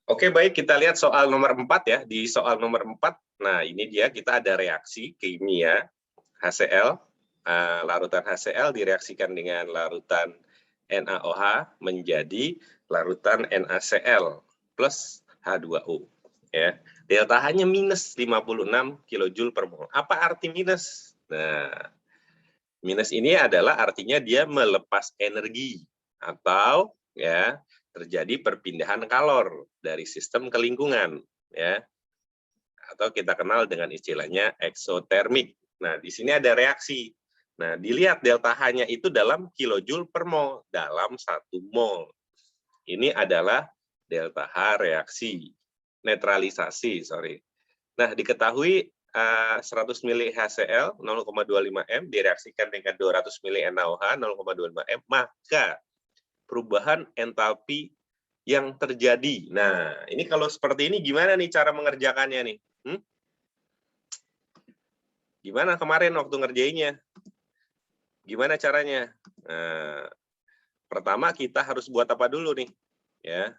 Oke, baik, kita lihat soal nomor 4 ya. Di soal nomor 4, nah ini dia kita ada reaksi kimia HCl, larutan HCl direaksikan dengan larutan NaOH menjadi larutan NaCl plus H2O. Ya. Delta H-nya minus 56 kJ per mol. Apa arti minus? Nah, minus ini adalah artinya dia melepas energi atau ya terjadi perpindahan kalor dari sistem ke lingkungan, ya, atau kita kenal dengan istilahnya eksotermik. Nah, di sini ada reaksi. Nah, dilihat delta H-nya itu dalam kilojoule per mol, dalam 1 mol. Ini adalah delta H reaksi, netralisasi, sorry. Nah, diketahui 100 mili HCl 0,25 M direaksikan dengan 200 mili NaOH 0,25 M, maka perubahan entalpi yang terjadi. Nah, ini kalau seperti ini gimana nih cara mengerjakannya nih? Gimana kemarin waktu ngerjainnya? Gimana caranya? Nah, pertama kita harus buat apa dulu nih? Ya,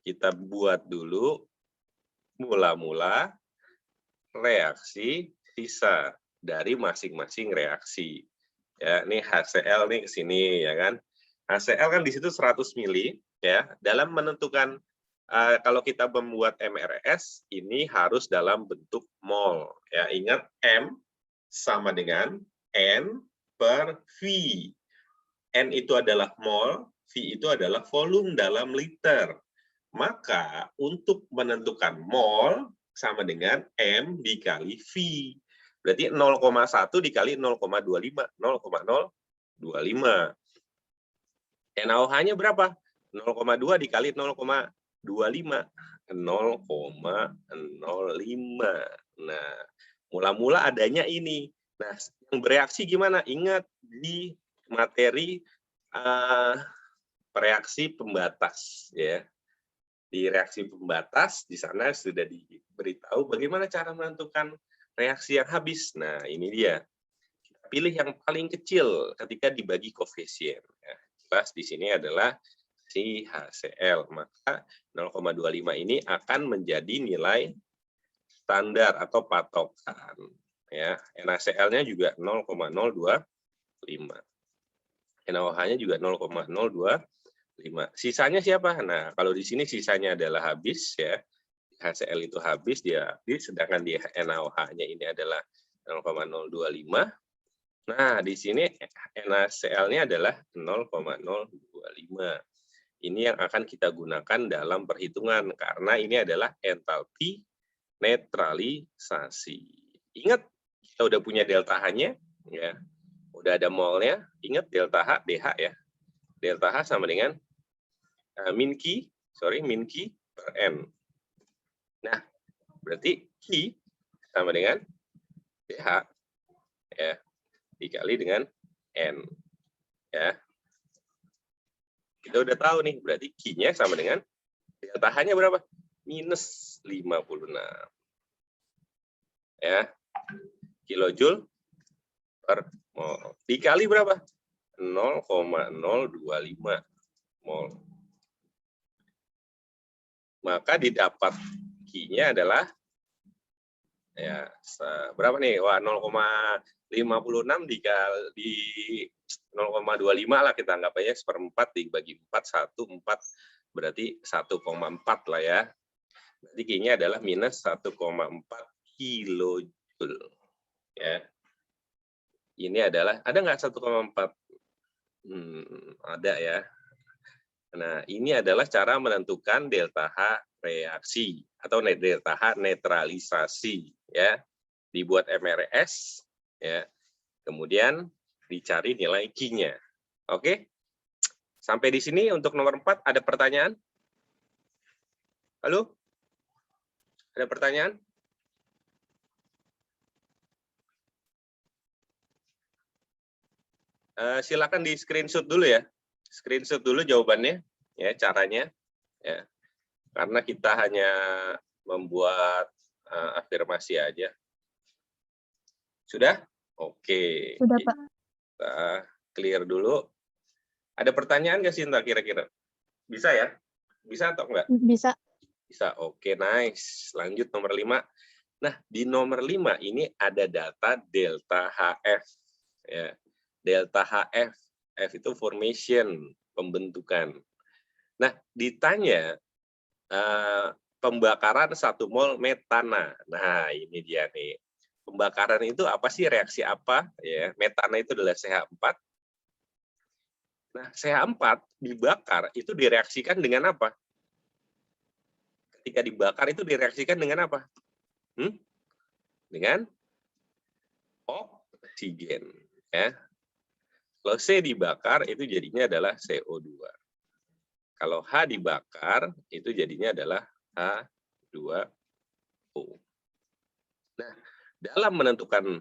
kita buat dulu mula-mula reaksi sisa dari masing-masing reaksi. Ya, ini HCl nih ke sini ya kan. HCl kan di situ 100 mili ya. Dalam menentukan kalau kita membuat MRS ini harus dalam bentuk mol ya. Ingat M sama dengan N per V. N itu adalah mol, V itu adalah volume dalam liter. Maka untuk menentukan mol sama dengan M dikali V. Berarti 0,1 dikali 0,25, 0,025. NaOH-nya berapa? 0,2 dikali 0,25, 0,05. Nah, mula-mula adanya ini. Nah, yang bereaksi gimana? Ingat di materi reaksi pembatas ya. Di reaksi pembatas di sana sudah diberitahu bagaimana cara menentukan reaksi yang habis. Nah, ini dia. Kita pilih yang paling kecil ketika dibagi koefisien. Ya, jelas di sini adalah si HCl. Maka 0,25 ini akan menjadi nilai standar atau patokan. Ya, NaCl-nya juga 0,025. NaOH-nya juga 0,025. Sisanya siapa? Nah, kalau di sini sisanya adalah habis ya. HCl itu habis, dia habis, sedangkan di NaOH-nya ini adalah 0,025. Nah, di sini NaCl-nya adalah 0,025. Ini yang akan kita gunakan dalam perhitungan karena ini adalah entalpi netralisasi. Ingat, kita udah punya delta H-nya ya. Udah ada molnya, ingat delta H DH ya. Delta H sama dengan min Q per N. Nah, berarti Q sama dengan DH ya, dikali dengan N. Ya. Kita udah tahu nih, berarti Q-nya sama dengan delta H-nya berapa? Minus 56. Ya. Kilojoule per mol. Dikali berapa? 0,025 mol. Maka didapat Q-nya adalah ya berapa nih? Wah, 0,56 dikali 0,25 lah kita anggap aja, 1/4 dibagi 4, 1/4 berarti 1,4 lah ya. Berarti Q-nya adalah minus 1,4 kilojoule. Ya. Ini adalah, ada nggak 1,4? Ada ya. Nah, ini adalah cara menentukan delta H reaksi atau delta H netralisasi ya. Dibuat MRS ya. Kemudian dicari nilai Q-nya. Oke? Sampai di sini untuk nomor 4 ada pertanyaan? Halo? Ada pertanyaan? Silakan di screenshot dulu ya. Screenshot dulu jawabannya ya, caranya ya. Karena kita hanya membuat afirmasi aja. Sudah? Oke. Sudah, Pak. Kita clear dulu. Ada pertanyaan nggak sih, Sinta, kira-kira? Bisa ya? Bisa atau enggak? Bisa. Bisa, oke, nice. Lanjut nomor 5. Nah, di nomor 5 ini ada data delta HF. Ya. Delta HF. F itu formation, pembentukan. Nah, ditanya pembakaran 1 mol metana. Nah, ini dia nih. Pembakaran itu apa sih, reaksi apa? Ya, metana itu adalah CH4. Nah, CH4 dibakar itu direaksikan dengan apa? Ketika dibakar itu direaksikan dengan apa? Dengan oksigen. Ya. Kalau C dibakar itu jadinya adalah CO2. Kalau H dibakar itu jadinya adalah H2O. Nah, dalam menentukan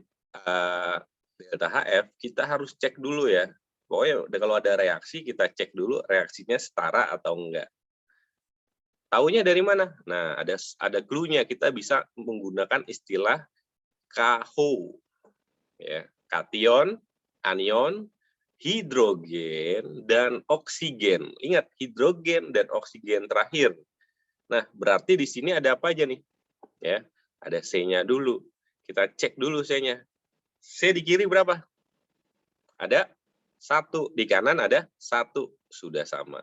delta HF kita harus cek dulu ya. Pokoknya kalau ada reaksi kita cek dulu reaksinya setara atau enggak. Taunya dari mana? Nah, ada clue-nya, kita bisa menggunakan istilah KHO. Ya, kation, anion, hidrogen, dan oksigen. Ingat, hidrogen dan oksigen terakhir. Nah, berarti di sini ada apa aja nih? Ya, ada C-nya dulu. Kita cek dulu C-nya. C di kiri berapa? Ada 1. Di kanan ada 1. Sudah sama.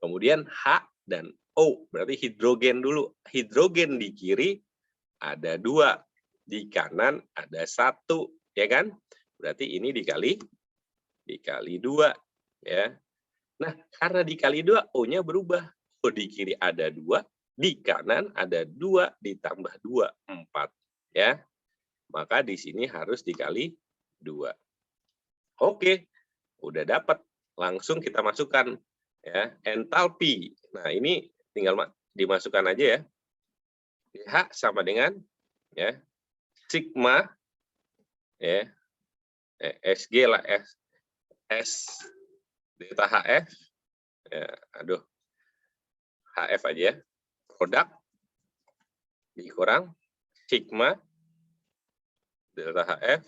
Kemudian H dan O. Berarti hidrogen dulu. Hidrogen di kiri ada 2. Di kanan ada 1. Ya kan? Berarti ini dikali 2. Ya. Nah, karena dikali 2, O-nya berubah. O di kiri ada 2, di kanan ada 2, ditambah 2, 4. Ya. Maka di sini harus dikali 2. Oke, udah dapat. Langsung kita masukkan ya, entalpi. Nah, ini tinggal dimasukkan aja ya. H sama dengan ya sigma ya SG lah, S delta HF ya, aduh, HF aja, produk dikurang sigma delta HF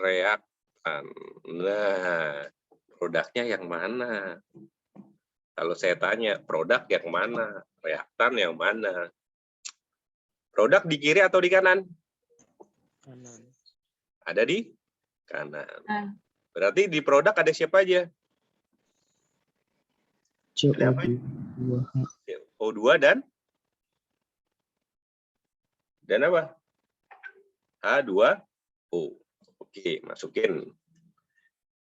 reaktan. Nah, produknya yang mana? Kalau saya tanya, produk yang mana? Reaktan yang mana? Produk di kiri atau di kanan? Kanan. Ada di kanan. Berarti di produk ada siapa aja? O2 dan apa? H2O. Oke, masukin.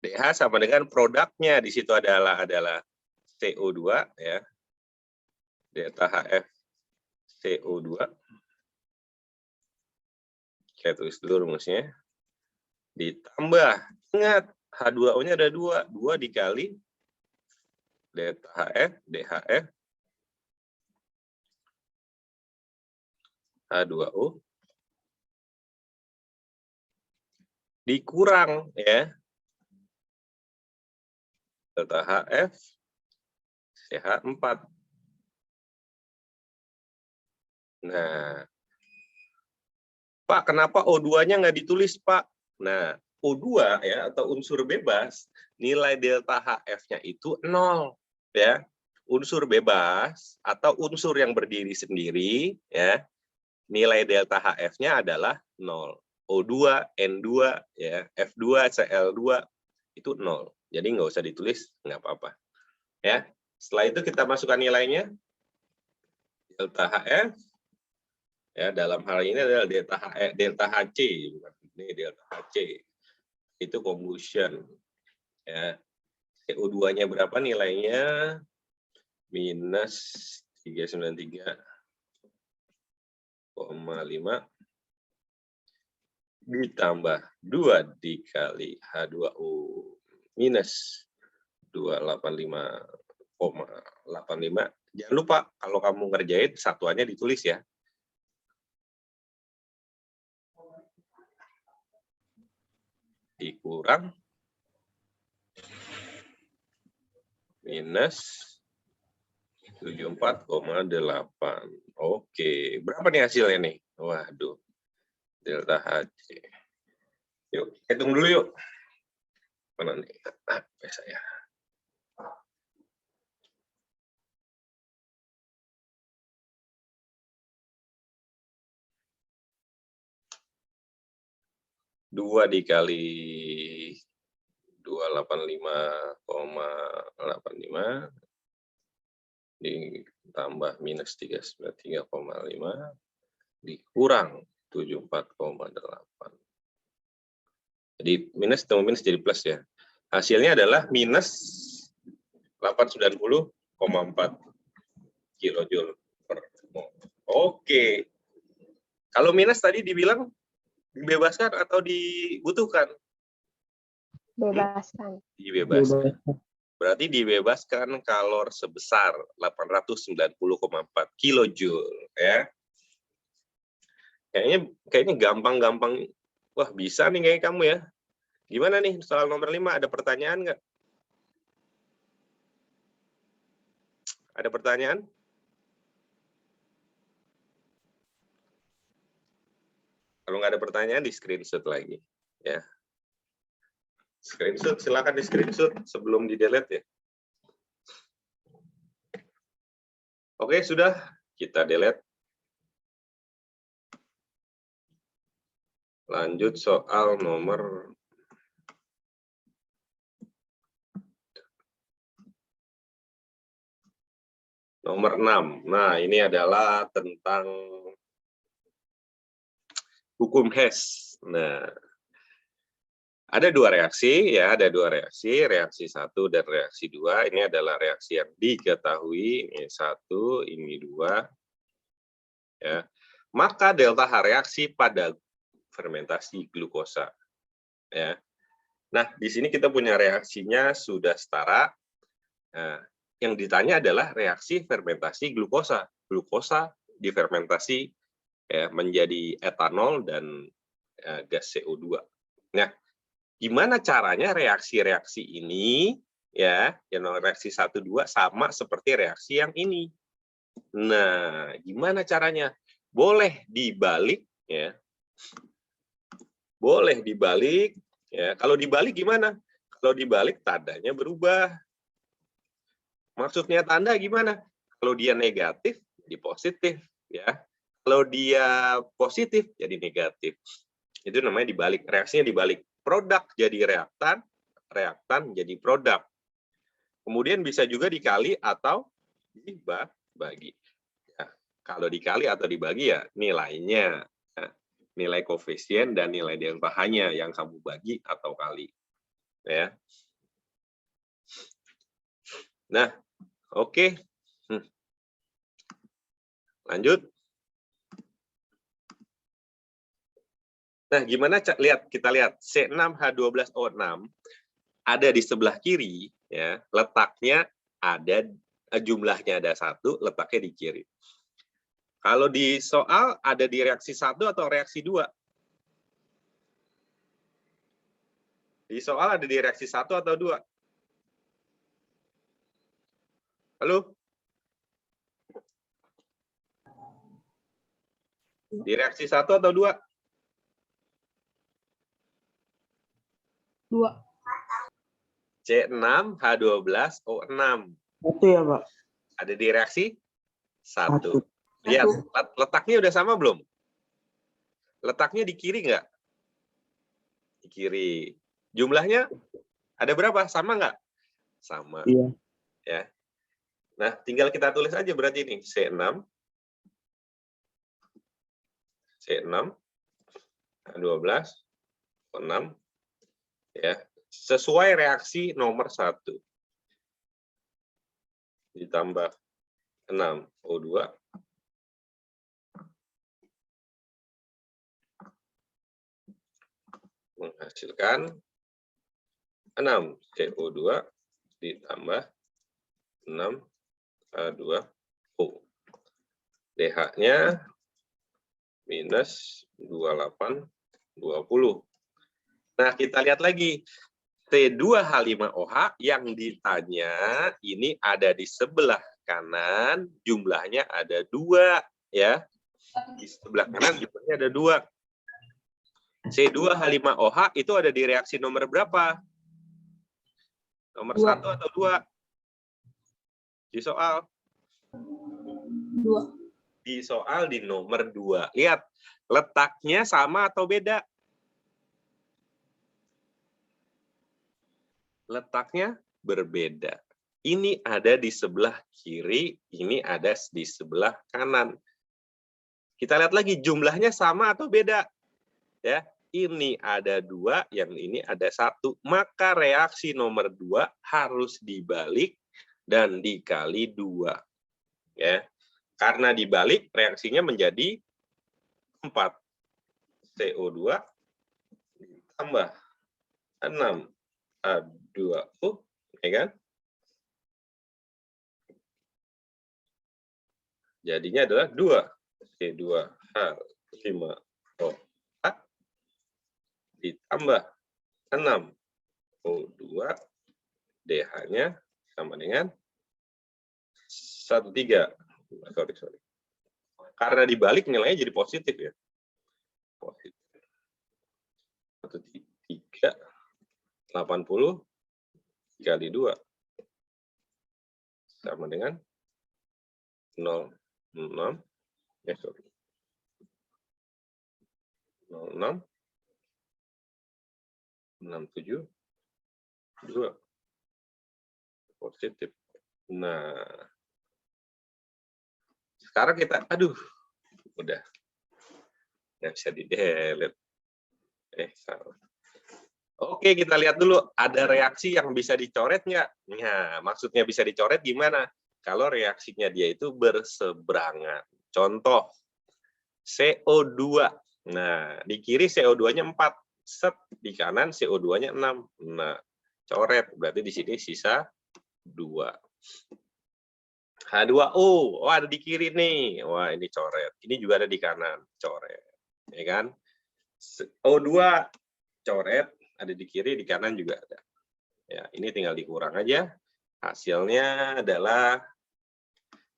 DH sama dengan produknya, di situ adalah CO2 ya. Delta HF CO2. Saya tulis dulu rumusnya. Ditambah, ingat H2O-nya ada 2. 2 dikali delta HF, DHF, H2O, dikurang ya, delta HF, CH4. Nah, Pak, kenapa O2-nya nggak ditulis, Pak? Nah, O2 ya, atau unsur bebas, nilai delta HF-nya itu 0. Ya. Unsur bebas atau unsur yang berdiri sendiri, ya, nilai delta HF-nya adalah 0. O2, N2, ya, F2, Cl2, itu 0. Jadi nggak usah ditulis, nggak apa-apa. Ya. Setelah itu kita masukkan nilainya. Delta HF, ya, dalam hal ini adalah delta HC, ini delta HC. Itu combustion. Ya. CO2-nya berapa nilainya? Minus 393,5 ditambah 2 dikali H2O minus 285,85. Jangan lupa kalau kamu ngerjain satuannya ditulis ya. Dikurang minus 74,8. Oke, berapa nih hasilnya nih? Waduh, delta HC. Yuk, hitung dulu yuk. Mana nih? Saya. 2 dikali 285,85 ditambah minus 393,5 dikurang 74,8. Jadi minus ketemu minus jadi plus ya. Hasilnya adalah minus 890,4 kilojoule per mol. Oke. Kalau minus tadi dibilang dibebaskan atau dibutuhkan? Bebaskan. Dibebaskan. Berarti dibebaskan kalor sebesar 890,4 kilojoule ya. Kayaknya gampang-gampang. Wah, bisa nih kayak kamu ya. Gimana nih soal nomor 5? Ada pertanyaan nggak? Ada pertanyaan? Kalau nggak ada pertanyaan, di screenshot lagi. Ya. Screenshot, silakan di screenshot sebelum di delete ya. Oke, sudah. Kita delete. Lanjut soal nomor 6. Nah, ini adalah tentang hukum Hess. Nah, ada dua reaksi ya, reaksi 1 dan reaksi 2. Ini adalah reaksi yang diketahui, ini 1, ini 2. Ya. Maka delta H reaksi pada fermentasi glukosa. Ya. Nah, di sini kita punya reaksinya sudah setara. Nah, yang ditanya adalah reaksi fermentasi glukosa. Glukosa difermentasi ya, menjadi etanol dan gas CO2. Nah, gimana caranya reaksi-reaksi ini ya, yang reaksi 1 2 sama seperti reaksi yang ini. Nah, gimana caranya? Boleh dibalik ya. Boleh dibalik ya. Kalau dibalik gimana? Kalau dibalik tandanya berubah. Maksudnya tanda gimana? Kalau dia negatif jadi positif ya. Kalau dia positif jadi negatif. Itu namanya dibalik, reaksinya dibalik. Produk jadi reaktan, reaktan jadi produk. Kemudian bisa juga dikali atau dibagi. Ya, kalau dikali atau dibagi ya nilainya. Ya, nilai koefisien dan nilai delta H-nya yang kamu bagi atau kali. Ya. Nah, oke. Lanjut. Nah, gimana kita lihat C6H12O6 ada di sebelah kiri ya, letaknya ada jumlahnya ada 1, letaknya di kiri. Kalau di soal ada di reaksi 1 atau reaksi 2? Di soal ada di reaksi 1 atau 2? Halo? Di reaksi 1 atau 2? 2. C6H12O6. Itu ya, Pak. Ada di reaksi 1. Lihat, letaknya udah sama belum? Letaknya di kiri nggak? Di kiri. Jumlahnya ada berapa? Sama nggak? Sama. Iya. Ya. Nah, tinggal kita tulis aja berarti ini C6 H12 O6 ya, sesuai reaksi nomor 1 ditambah 6 O2 menghasilkan 6 CO2 ditambah 6 H2O. DH-nya minus 2820. Nah, kita lihat lagi. T2H5OH yang ditanya ini ada di sebelah kanan, jumlahnya ada 2 ya. Di sebelah kanan jumlahnya ada 2. C2H5OH itu ada di reaksi nomor berapa? Nomor 1 atau 2? Di soal? 2. Di soal di nomor 2. Lihat, letaknya sama atau beda? letaknya berbeda. Ini ada di sebelah kiri, ini ada di sebelah kanan. Kita lihat lagi jumlahnya sama atau beda. Ya, ini ada 2, yang ini ada 1. Maka reaksi nomor 2 harus dibalik dan dikali 2. Ya. Karena dibalik, reaksinya menjadi 4. CO2 ditambah 6 H2O, ya kan? Jadinya adalah 2 C2H5O ditambah 6 O2, DH-nya sama dengan 13. Sorry. Karena dibalik nilainya jadi positif ya. Positif. 13, 80 kali 2 sama dengan 0,6, 0,6 67 2 positif. Nah, sekarang kita, udah nggak bisa di-delete. Salah. Oke, kita lihat dulu ada reaksi yang bisa dicoret nggak? Nah, maksudnya bisa dicoret gimana? Kalau reaksinya dia itu berseberangan. Contoh, CO2. Nah, di kiri CO2-nya 4. Set, di kanan CO2-nya 6. Nah, coret. Berarti di sini sisa 2. H2O. Oh, ada di kiri nih. Wah, ini coret. Ini juga ada di kanan. Coret. Ya kan? O2 coret. Ada di kiri, di kanan juga ada. Ya, ini tinggal dikurang aja. Hasilnya adalah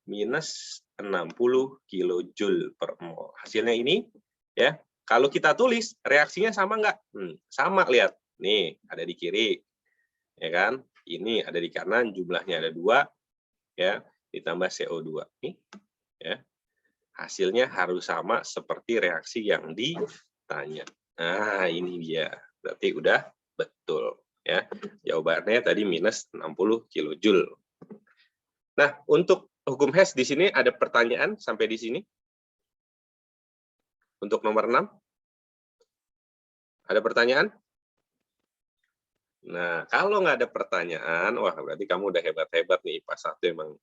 minus 60 kilojoule per mol. Hasilnya ini, ya. Kalau kita tulis, reaksinya sama nggak? Sama, lihat. Nih, ada di kiri. Ya kan? Ini ada di kanan, jumlahnya ada 2. Ya, ditambah CO2. Nih, ya. Hasilnya harus sama seperti reaksi yang ditanya. Nah, ini dia. Berarti udah betul. Ya, jawabannya tadi minus 60 kilojoule. Nah, untuk hukum Hess di sini ada pertanyaan sampai di sini? Untuk nomor 6? Ada pertanyaan? Nah, kalau nggak ada pertanyaan, wah berarti kamu udah hebat-hebat nih, IPA 1 emang